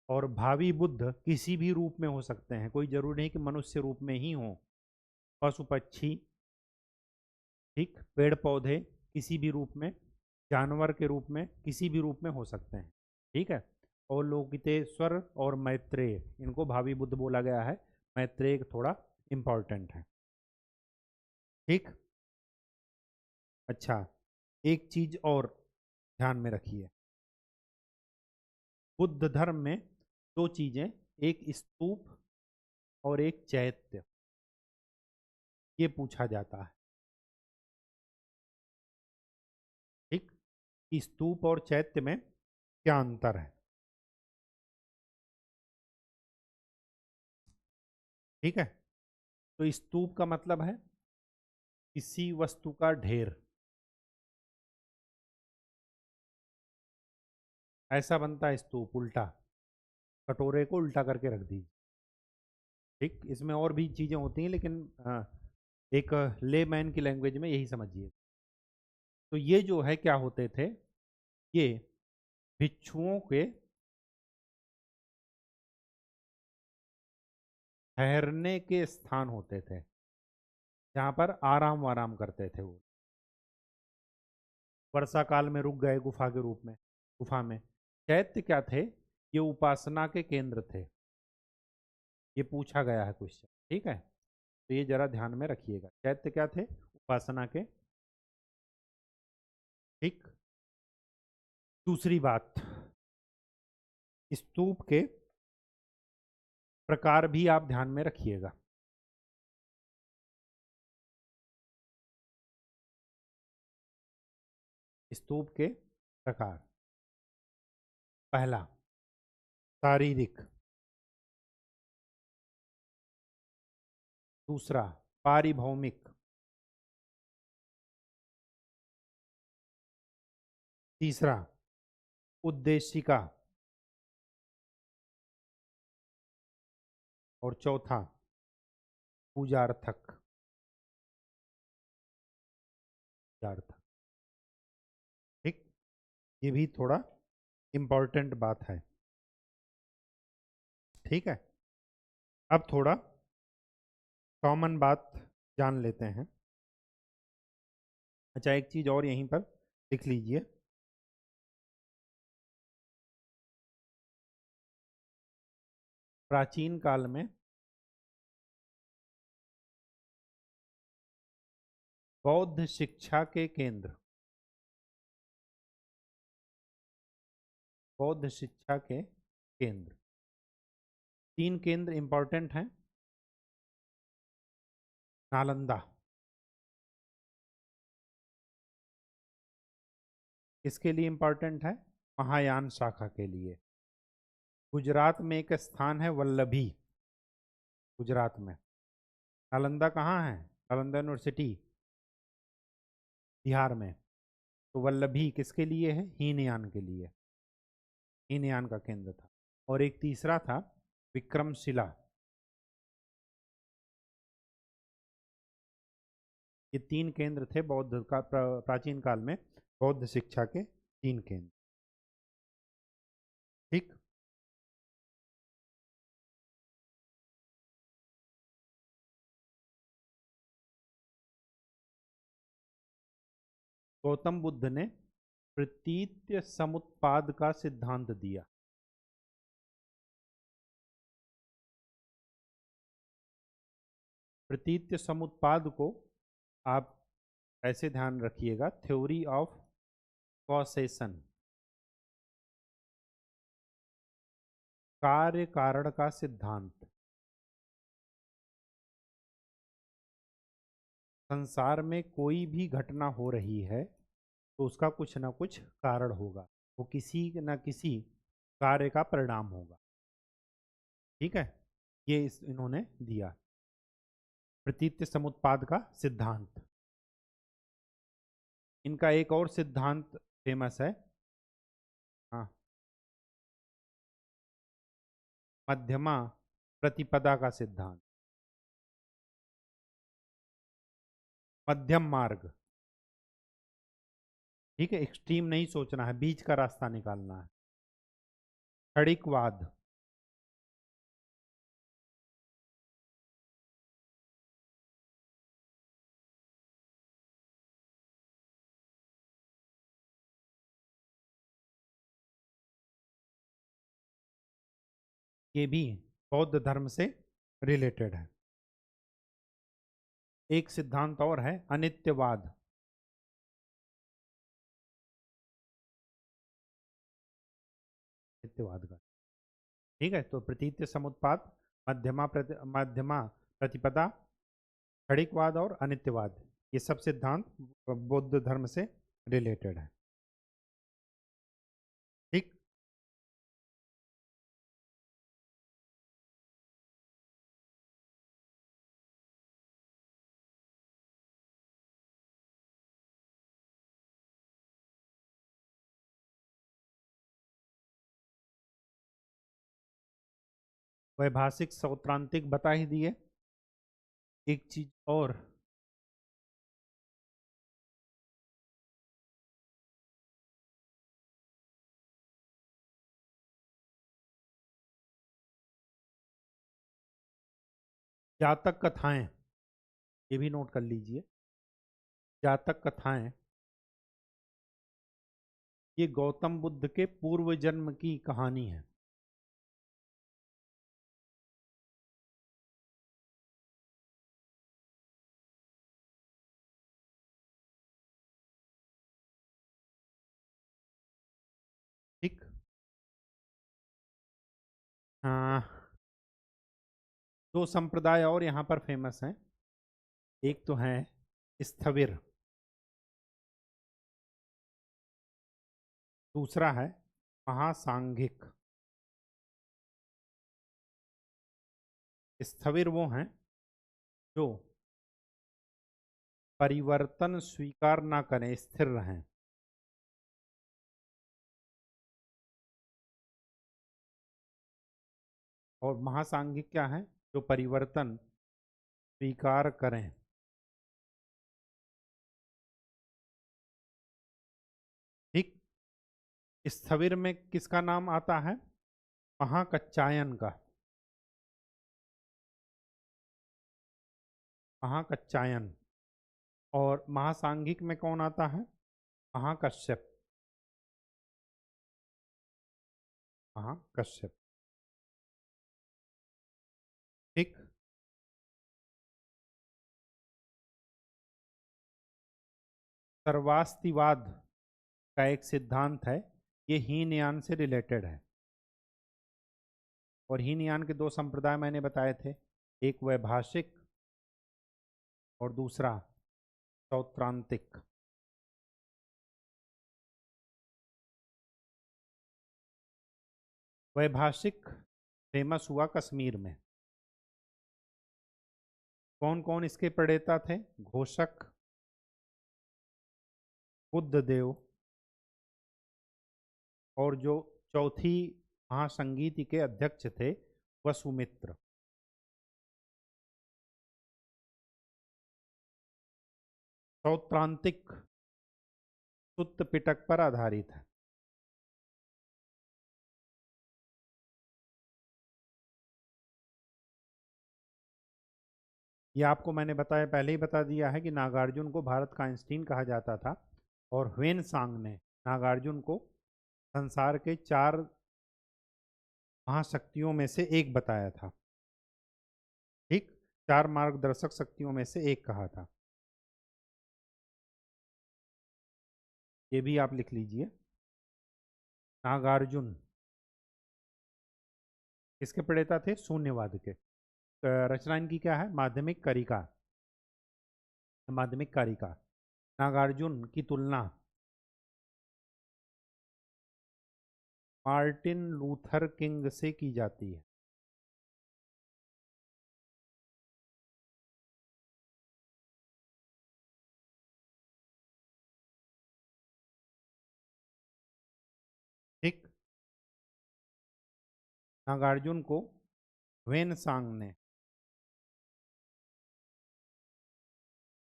और भावी बुद्ध किसी भी रूप में हो सकते हैं, कोई जरूरी नहीं कि मनुष्य रूप में ही हो। पशु पक्षी, ठीक, पेड़ पौधे किसी भी रूप में, जानवर के रूप में, किसी भी रूप में हो सकते हैं। ठीक है। और लोकितेश्वर और मैत्रेय, इनको भावी बुद्ध बोला गया है। मैत्रेय थोड़ा इंपॉर्टेंट है। ठीक। अच्छा, एक चीज और ध्यान में रखिए। बुद्ध धर्म में दो चीजें, एक स्तूप और एक चैत्य, ये पूछा जाता है। ठीक। कि स्तूप और चैत्य में क्या अंतर है। ठीक है। तो स्तूप का मतलब है किसी वस्तु का ढेर। ऐसा बनता है स्तूप, उल्टा, कटोरे को उल्टा करके रख दीजिए। ठीक। इसमें और भी चीजें होती हैं, लेकिन एक लेमैन की लैंग्वेज में यही समझिए। तो ये जो है क्या होते थे, ये भिक्षुओं के ठहरने के स्थान होते थे, जहाँ पर आराम वाराम करते थे वो। वर्षा काल में रुक गए गुफा के रूप में, गुफा में। चैत्य क्या थे, ये उपासना के केंद्र थे। ये पूछा गया है क्वेश्चन। ठीक है। तो ये जरा ध्यान में रखिएगा, चैत्य क्या थे, उपासना के। ठीक। दूसरी बात, स्तूप के प्रकार भी आप ध्यान में रखिएगा। स्तूप के प्रकार, पहला शारीरिक, दूसरा पारिभौमिक, तीसरा उद्देशिका, और चौथा पूजार्थक। पूजार्थक। ठीक। ये भी थोड़ा इंपॉर्टेंट बात है। ठीक है। अब थोड़ा कॉमन बात जान लेते हैं। अच्छा, एक चीज और यहीं पर लिख लीजिए। प्राचीन काल में बौद्ध शिक्षा के केंद्र, बौद्ध शिक्षा के केंद्र, तीन केंद्र इंपॉर्टेंट हैं। नालंदा, किसके लिए इंपॉर्टेंट है, महायान शाखा के लिए। गुजरात में एक स्थान है वल्लभी, गुजरात में। नालंदा कहाँ है, नालंदा यूनिवर्सिटी बिहार में। तो वल्लभी किसके लिए है, हीनयान के लिए, हीनयान का केंद्र था। और एक तीसरा था विक्रमशिला। ये तीन केंद्र थे बौद्ध का, प्राचीन काल में बौद्ध शिक्षा के तीन केंद्र। ठीक। गौतम बुद्ध ने प्रतीत्य समुत्पाद का सिद्धांत दिया। प्रतीत्य समुत्पाद को आप ऐसे ध्यान रखिएगा, थ्योरी ऑफ कॉसेशन, कार्य कारण का सिद्धांत। संसार में कोई भी घटना हो रही है तो उसका कुछ ना कुछ कारण होगा, वो किसी न किसी कार्य का परिणाम होगा। ठीक है। ये इन्होंने दिया प्रतीत्य समुत्पाद का सिद्धांत। इनका एक और सिद्धांत फेमस है, हाँ, मध्यमा प्रतिपदा का सिद्धांत। मध्यम मार्ग। ठीक है, एक्सट्रीम नहीं सोचना है, बीच का रास्ता निकालना है। क्षणिकवाद, ये भी बौद्ध धर्म से रिलेटेड है। एक सिद्धांत और है अनित्यवाद। नित्यवाद का, ठीक है, तो प्रतीत्य समुत्पाद, मध्यमा प्रतिपदा, क्षणिकवाद और अनित्यवाद, ये सब सिद्धांत बौद्ध धर्म से रिलेटेड है। ठीक, वैभाषिक सौत्रांतिक बता ही दिए। एक चीज और, जातक कथाएं, ये भी नोट कर लीजिए। जातक कथाएं, ये गौतम बुद्ध के पूर्व जन्म की कहानी है। ठीक, हाँ, दो संप्रदाय और यहाँ पर फेमस हैं। एक तो है स्थविर, दूसरा है महासांघिक। स्थविर वो हैं जो परिवर्तन स्वीकार ना करें, स्थिर रहें। और महासांघिक क्या है? जो परिवर्तन स्वीकार करें। ठीक, स्थविर में किसका नाम आता है? महाकच्चायन का। महाकच्चायन। और महासांघिक में कौन आता है? महाकश्यप। महाकश्यप। ठीक, सर्वास्तिवाद का एक सिद्धांत है, ये हीनयान से रिलेटेड है। और हीनयान के दो संप्रदाय मैंने बताए थे, एक वैभाषिक और दूसरा सौत्रांतिक। वैभाषिक फेमस हुआ कश्मीर में। कौन कौन इसके प्रणेता थे? घोषक, बुद्धदेव, और जो चौथी महासंगीति के अध्यक्ष थे वसुमित्र। सौत्रांतिक सुत्त पिटक पर आधारित है। ये आपको मैंने बताया, पहले ही बता दिया है कि नागार्जुन को भारत का आइंस्टीन कहा जाता था। और ह्वेन सांग ने नागार्जुन को संसार के 4 महाशक्तियों में से एक बताया था। ठीक, 4 मार्गदर्शक शक्तियों में से एक कहा था। ये भी आप लिख लीजिए। नागार्जुन किसके प्रणेता थे? शून्यवाद के। रचना इनकी क्या है? माध्यमिक कारिका। माध्यमिक कारिका। नागार्जुन की तुलना मार्टिन लूथर किंग से की जाती है। ठीक, नागार्जुन को ह्वेन सांग ने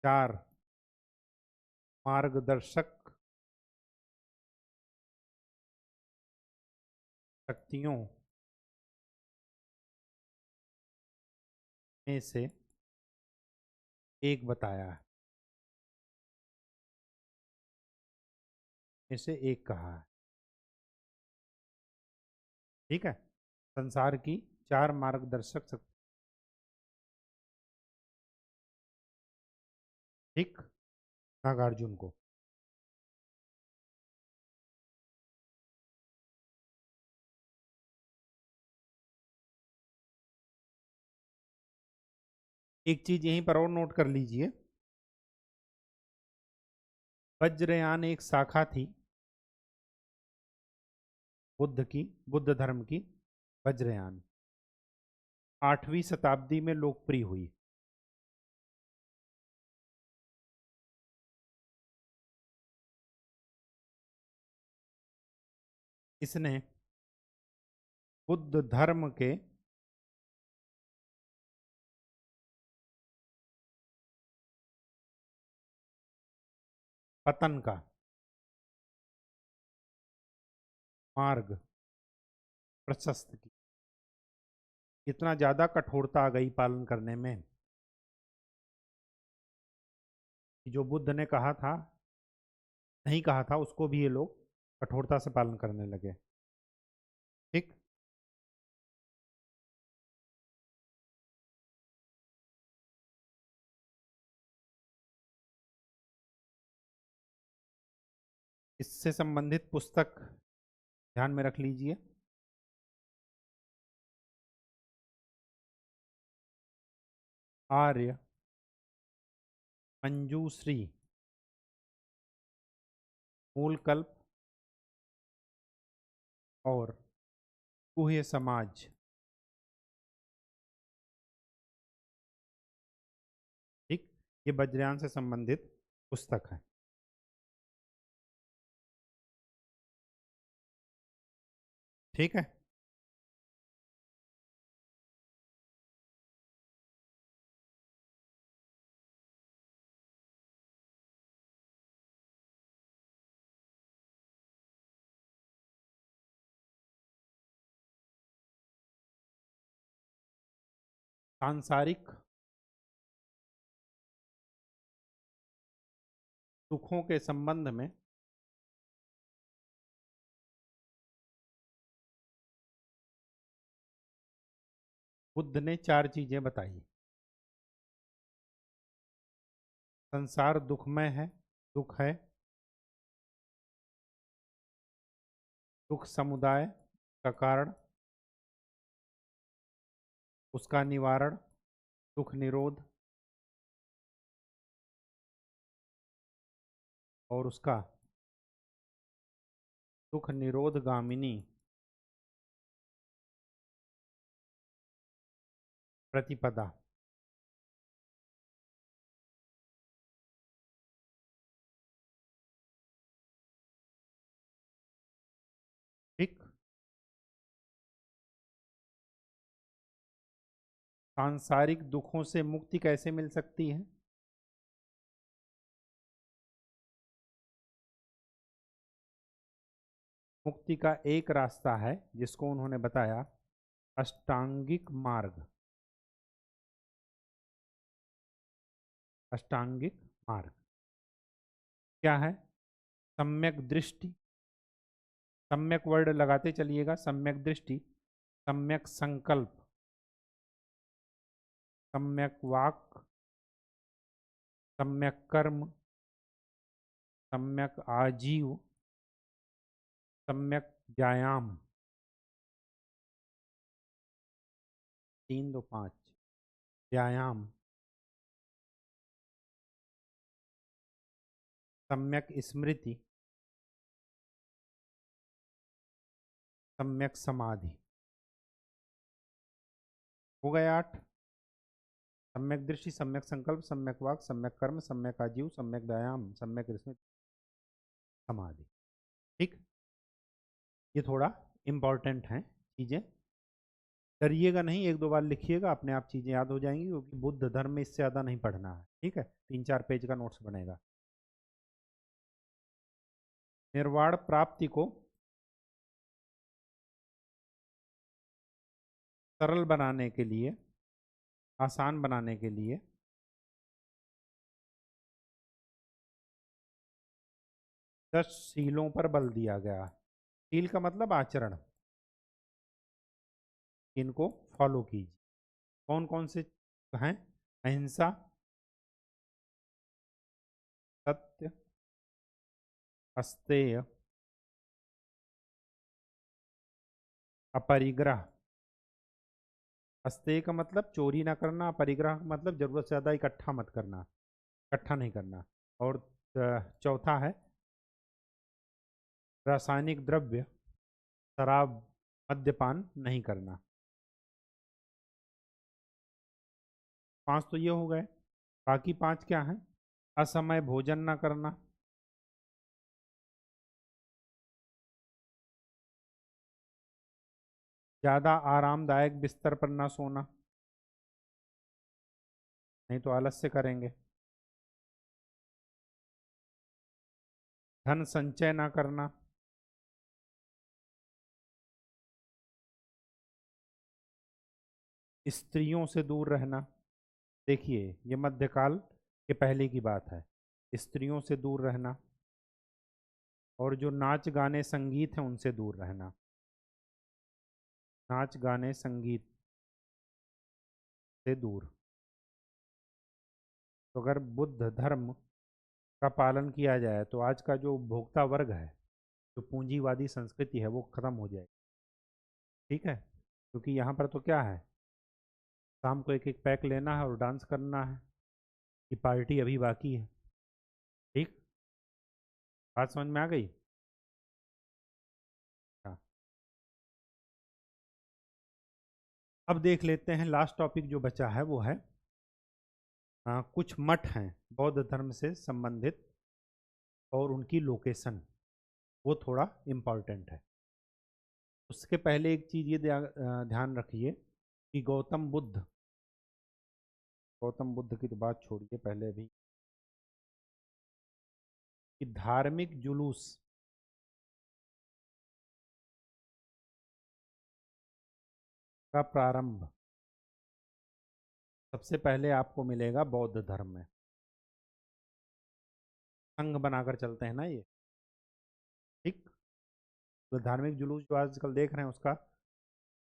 4 मार्गदर्शक शक्तियों में से एक बताया है, में से एक कहा है। ठीक है, संसार की 4 मार्गदर्शक शक्ति। ठीक, नागार्जुन को। एक चीज यहीं पर और नोट कर लीजिए, वज्रयान एक शाखा थी बुद्ध धर्म की। वज्रयान 8वीं शताब्दी में लोकप्रिय हुई। इसने बुद्ध धर्म के पतन का मार्ग प्रशस्त की। इतना ज्यादा कठोरता आ गई पालन करने में कि जो बुद्ध ने कहा था, नहीं कहा था, उसको भी ये लोग कठोरता से पालन करने लगे। ठीक, इससे संबंधित पुस्तक ध्यान में रख लीजिए, आर्य मंजूश्री, मूलकल्प और गुह्य समाज। ठीक, ये वज्रयान से संबंधित पुस्तक है। ठीक है, सांसारिक सुखों के संबंध में बुद्ध ने 4 चीजें बताई। संसार दुखमय है, दुख है, दुख समुदाय का कारण, उसका निवारण, दुख निरोध, और उसका दुख निरोधगामिनी प्रतिपदा। ठीक, सांसारिक दुखों से मुक्ति कैसे मिल सकती है? मुक्ति का एक रास्ता है जिसको उन्होंने बताया अष्टांगिक मार्ग। अष्टांगिक मार्ग क्या है? सम्यक दृष्टि, सम्यक वर्ड लगाते चलिएगा, सम्यक दृष्टि, सम्यक संकल्प, सम्यक वाक, सम्यक कर्म, सम्यक आजीव, सम्यक व्यायाम। 3 2 5 व्यायाम, सम्यक स्मृति, सम्यक समाधि। हो गए 8। सम्यक दृष्टि, सम्यक संकल्प, सम्यक वाक, सम्यक कर्म, सम्यक आजीव, सम्यक व्यायाम, सम्यक स्मृति, समाधि। ठीक, ये थोड़ा इम्पॉर्टेंट है चीजें, डरिएगा नहीं, 1 2 बार लिखिएगा, अपने आप चीजें याद हो जाएंगी, क्योंकि बुद्ध धर्म में इससे ज़्यादा नहीं पढ़ना है। ठीक है, 3 4 पेज का नोट्स बनेगा। निर्वाण प्राप्ति को सरल बनाने के लिए, आसान बनाने के लिए 10 शीलों पर बल दिया गया। शील का मतलब आचरण, इनको फॉलो कीजिए। कौन कौन से हैं? अहिंसा, सत्य, अस्तेय, अपरिग्रह। अस्तेय का मतलब चोरी ना करना, अपरिग्रह का मतलब जरूरत से ज़्यादा इकट्ठा मत करना, इकट्ठा नहीं करना। और चौथा है रासायनिक द्रव्य, शराब, मद्यपान नहीं करना। 5 तो ये हो गए। बाकी 5 क्या हैं? असमय भोजन ना करना, ज़्यादा आरामदायक बिस्तर पर ना सोना, नहीं तो आलस से करेंगे। धन संचय ना करना, स्त्रियों से दूर रहना। देखिए, ये मध्यकाल के पहले की बात है। स्त्रियों से दूर रहना और जो नाच गाने संगीत हैं उनसे दूर रहना। नाच गाने संगीत से दूर। तो अगर बुद्ध धर्म का पालन किया जाए तो आज का जो उपभोक्ता वर्ग है, जो पूंजीवादी संस्कृति है, वो खत्म हो जाएगी। ठीक है, क्योंकि यहाँ पर तो क्या है, शाम को एक एक पैक लेना है और डांस करना है कि पार्टी अभी बाकी है। ठीक, बात समझ में आ गई? हाँ, अब देख लेते हैं लास्ट टॉपिक जो बचा है वो है कुछ मठ हैं बौद्ध धर्म से संबंधित और उनकी लोकेशन, वो थोड़ा इम्पॉर्टेंट है। उसके पहले एक चीज़ ये ध्यान रखिए कि गौतम बुद्ध की तो बात छोड़िए, पहले अभी कि धार्मिक जुलूस का प्रारंभ सबसे पहले आपको मिलेगा बौद्ध धर्म में। संघ बनाकर चलते हैं ना ये। ठीक, तो धार्मिक जुलूस जो आजकल देख रहे हैं उसका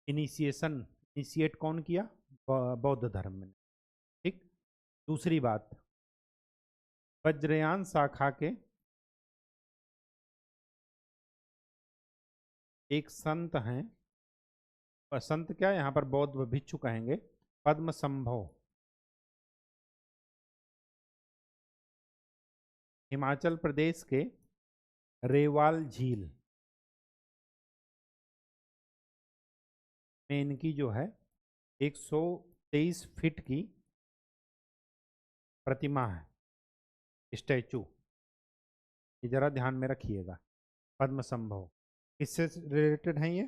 इनिशिएट कौन किया? बौद्ध धर्म में। ठीक, दूसरी बात, वज्रयान शाखा के एक संत हैं, और संत क्या यहाँ पर बौद्ध भिक्षु कहेंगे, पद्म संभव, हिमाचल प्रदेश के रेवाल झील में इनकी जो है 123 फीट की प्रतिमा है, स्टैचू। ये जरा ध्यान में रखिएगा। पद्म संभव किससे रिलेटेड है ये?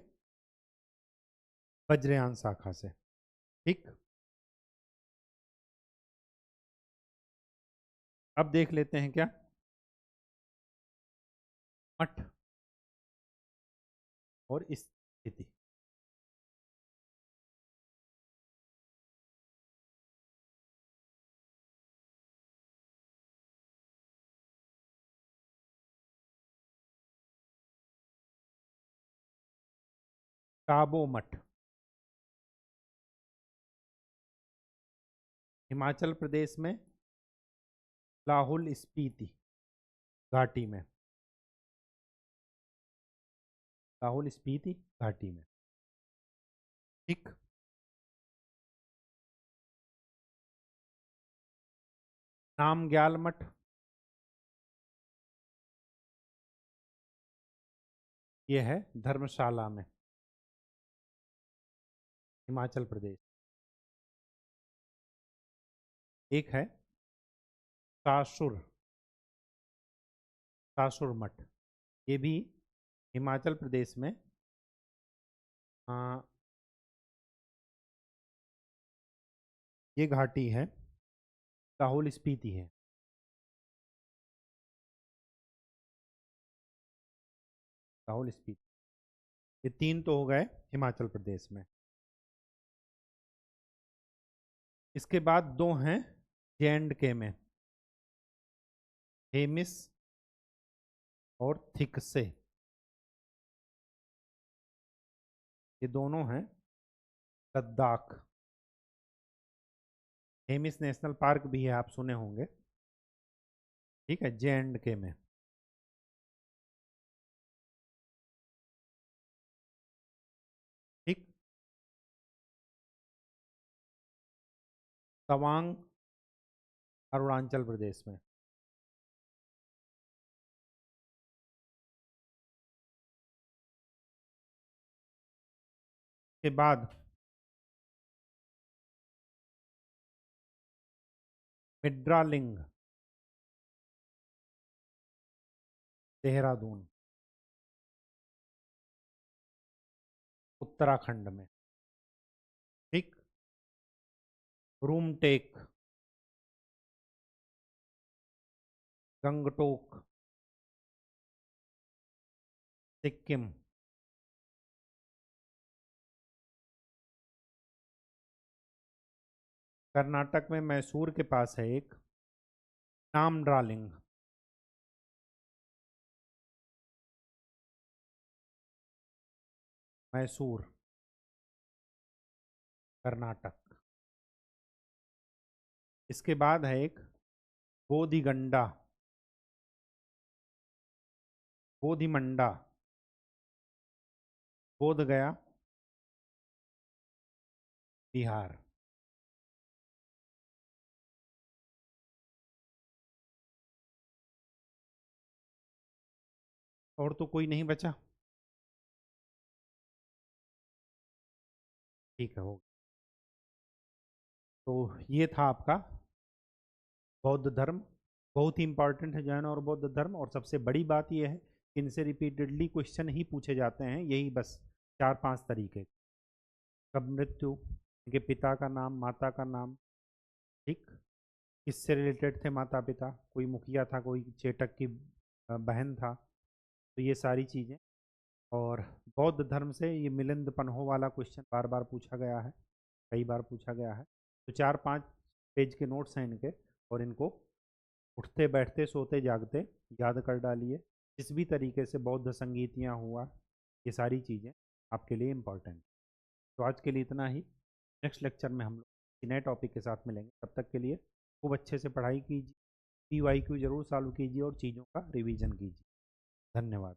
वज्रयान शाखा से। ठीक, अब देख लेते हैं क्या मठ और स्थिति। काबो मठ हिमाचल प्रदेश में लाहौल स्पीति घाटी में, लाहौल स्पीति घाटी में। ठीक, नामग्याल मठ ये है धर्मशाला में, हिमाचल प्रदेश। एक है सासुर, सासुर मठ, ये भी हिमाचल प्रदेश में आ, ये घाटी है, लाहौल स्पीति है। लाहौल स्पीति। ये 3 तो हो गए हिमाचल प्रदेश में। इसके बाद 2 हैं J&K में, हेमिस और थिकसे। ये दोनों हैं लद्दाख। हेमिस नेशनल पार्क भी है, आप सुने होंगे, ठीक है, J&K में। ठीक। तवांग अरुणाचल प्रदेश में। के बाद मिड्रालिंग देहरादून उत्तराखंड में। ठीक। रूमटेक गंगटोक सिक्किम। कर्नाटक में मैसूर के पास है एक नामड्रालिंग। मैसूर कर्नाटक। इसके बाद है एक बोधिगंडा बोधिमंडा बोध गया बिहार। और तो कोई नहीं बचा। ठीक है, हो। तो ये था आपका बौद्ध धर्म। बहुत ही इंपॉर्टेंट है जैन और बौद्ध धर्म, और सबसे बड़ी बात यह है कि इनसे रिपीटेडली क्वेश्चन ही पूछे जाते हैं, यही बस 4-5 तरीके। कब मृत्यु, इनके पिता का नाम, माता का नाम, ठीक, किससे रिलेटेड थे माता पिता, कोई मुखिया था, कोई चेटक की बहन था, तो ये सारी चीज़ें। और बौद्ध धर्म से ये मिलिंद पन्हो वाला क्वेश्चन बार बार पूछा गया है, कई बार पूछा गया है। तो 4-5 पेज के नोट्स हैं इनके, और इनको उठते बैठते सोते जागते याद कर डालिए। जिस भी तरीके से बौद्ध संगीतियाँ हुआ, ये सारी चीज़ें आपके लिए इम्पोर्टेंट। तो आज के लिए इतना ही। नेक्स्ट लेक्चर में हम लोग नए टॉपिक के साथ मिलेंगे। तब तक के लिए खूब अच्छे से पढ़ाई कीजिए, PYQ जरूर सॉल्व कीजिए और चीज़ों का रिवीजन कीजिए। धन्यवाद।